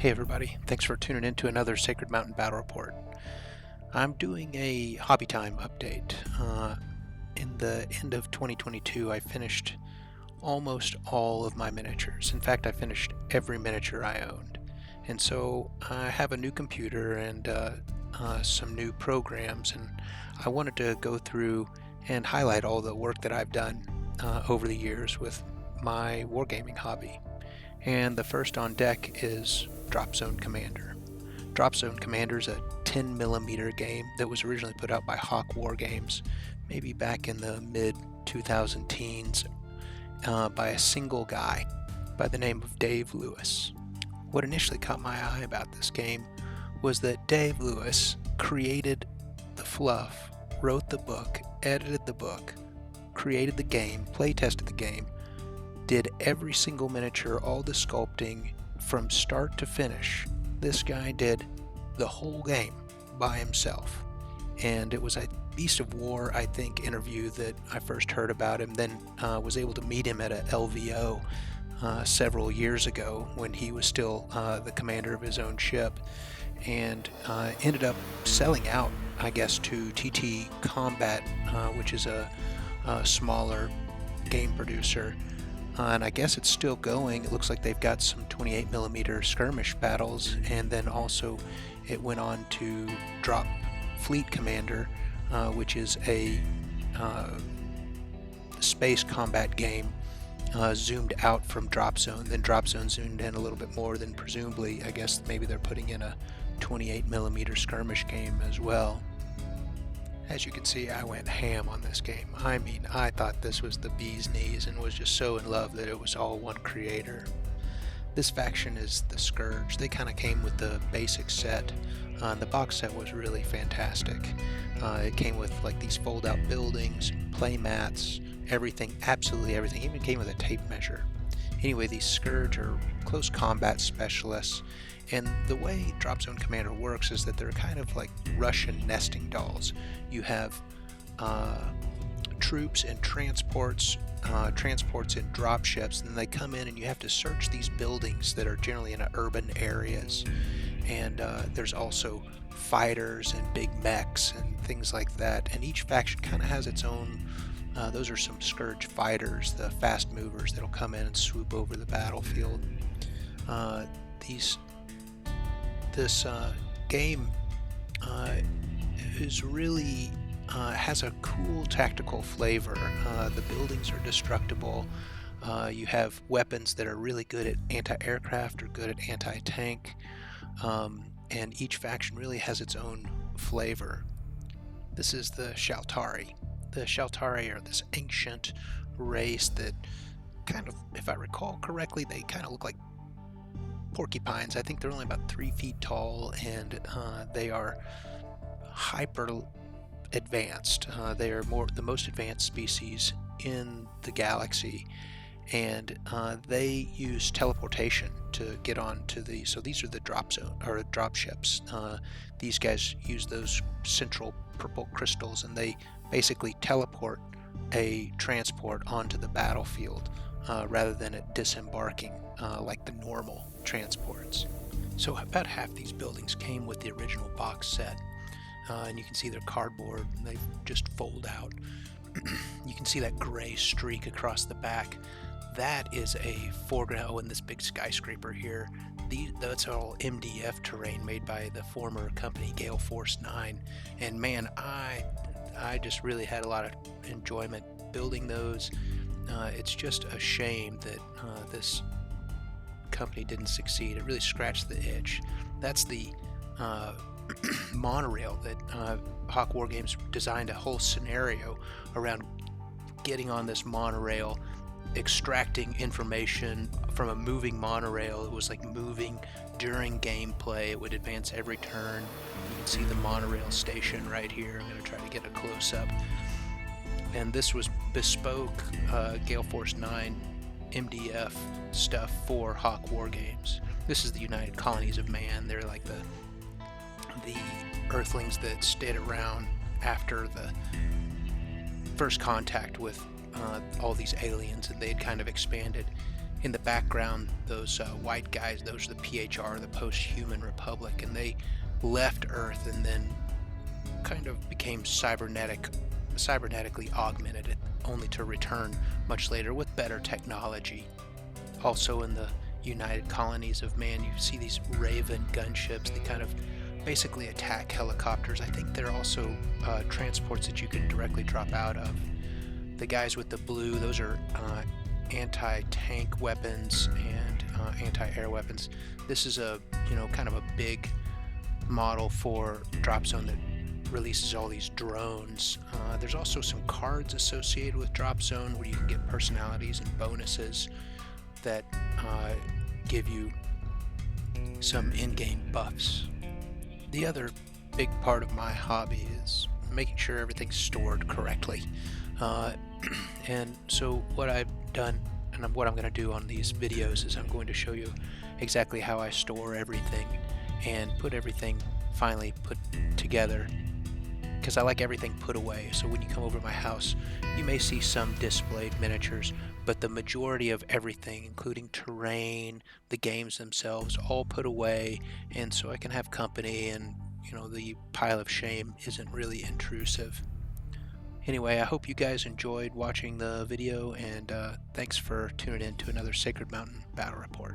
Hey everybody, thanks for tuning in to another Sacred Mountain Battle Report. I'm doing a hobby time update. In the end of 2022, I finished almost all of my miniatures. In fact, I finished every miniature I owned. And so I have a new computer and some new programs, and I wanted to go through and highlight all the work that I've done over the years with my wargaming hobby. And the first on deck is Dropzone Commander. Dropzone Commander is a 10mm game that was originally put out by Hawk Wargames, maybe back in the mid-2000 teens, by a single guy by the name of Dave Lewis. What initially caught my eye about this game was that Dave Lewis created the fluff, wrote the book, edited the book, created the game, play tested the game, did every single miniature, all the sculpting from start to finish. This guy did the whole game by himself. And it was a Beast of War, I think, interview that I first heard about him, then was able to meet him at a LVO several years ago when he was still the commander of his own ship, and ended up selling out, I guess, to TT Combat, which is a smaller game producer. And I guess it's still going. It looks like they've got some 28mm skirmish battles, and then also it went on to drop Fleet Commander, which is a space combat game zoomed out from Dropzone. Then Dropzone zoomed in a little bit more, than presumably, I guess maybe they're putting in a 28mm skirmish game as well. As you can see, I went ham on this game. I mean, I thought this was the bee's knees and was just so in love that it was all one creator. This faction is the Scourge. They kind of came with the basic set. The box set was really fantastic. It came with like these fold-out buildings, play mats, everything, absolutely everything. Even came with a tape measure. Anyway, these Scourge are close combat specialists. And the way Dropzone Commander works is that they're kind of like Russian nesting dolls. You have troops and transports in dropships, and they come in and you have to search these buildings that are generally in urban areas. And there's also fighters and big mechs and things like that. And each faction kind of has its own. Those are some Scourge fighters, the fast movers that'll come in and swoop over the battlefield. This game is really has a cool tactical flavor. The buildings are destructible. You have weapons that are really good at anti-aircraft or good at anti-tank, and each faction really has its own flavor. This is the Shaltari. The Shaltari are this ancient race that kind of, if I recall correctly, they kind of look like porcupines. I think they're only about 3 feet tall, and they are hyper advanced. They are the most advanced species in the galaxy, and they use teleportation to get onto the. So these are the drop ships. These guys use those central purple crystals, and they basically teleport a transport onto the battlefield rather than it disembarking like the normal transports. So about half these buildings came with the original box set, and you can see they're cardboard and they just fold out. You can see that gray streak across the back. That is a foreground. Oh, and this big skyscraper here, that's all MDF terrain made by the former company Gale Force 9. And man, I just really had a lot of enjoyment building those. It's just a shame that this company didn't succeed. It really scratched the itch. That's the monorail that Hawk Wargames designed a whole scenario around getting on this monorail, extracting information from a moving monorail. It was like moving during gameplay. It would advance every turn. You can see the monorail station right here. I'm going to try to get a close-up. And this was bespoke Gale Force 9 MDF stuff for Hawk Wargames. This is the United Colonies of Man. They're like the Earthlings that stayed around after the first contact with all these aliens, and they'd kind of expanded in the background, those white guys, those are the PHR, the Post-Human Republic, and they left Earth and then kind of became cybernetically augmented, only to return much later with better technology. Also in the United Colonies of Man, you see these Raven gunships. They kind of basically attack helicopters. I think they're also transports that you can directly drop out of. The guys with the blue, those are anti-tank weapons and anti-air weapons. This is a kind of a big model for Dropzone that releases all these drones. There's also some cards associated with Dropzone where you can get personalities and bonuses that give you some in-game buffs. The other big part of my hobby is making sure everything's stored correctly. And so what I've done and what I'm going to do on these videos is I'm going to show you exactly how I store everything and put everything finally put together, because I like everything put away. So when you come over to my house, you may see some displayed miniatures, but the majority of everything, including terrain, the games themselves, all put away, and so I can have company, and the pile of shame isn't really intrusive. Anyway, I hope you guys enjoyed watching the video, and thanks for tuning in to another Sacred Mountain Battle Report.